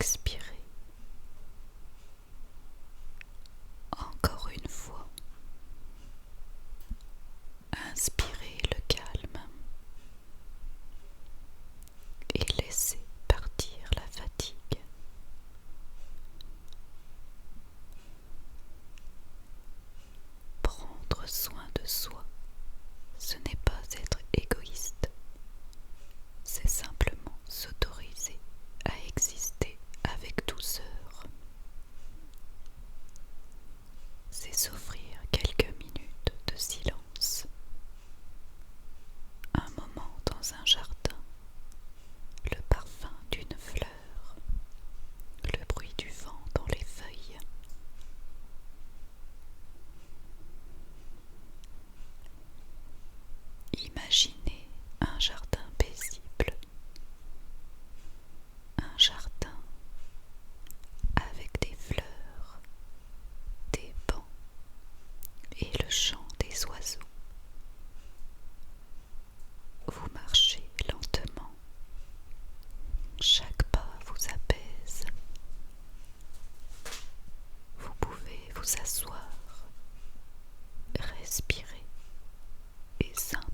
expirez. Encore une fois. Inspirez le calme et laissez partir la fatigue. Prendre soin de soi, ce n'est pas être égoïste, c'est simplement s'autoriser à exister avec douceur. C'est s'offrir quelques minutes de silence, un moment dans un jardin, le parfum d'une fleur, le bruit du vent dans les feuilles. Imaginez un jardin paisible, un jardin avec des fleurs, des bancs et le chant des oiseaux. Vous marchez lentement, chaque pas vous apaise. Vous pouvez vous asseoir, respirer et simplement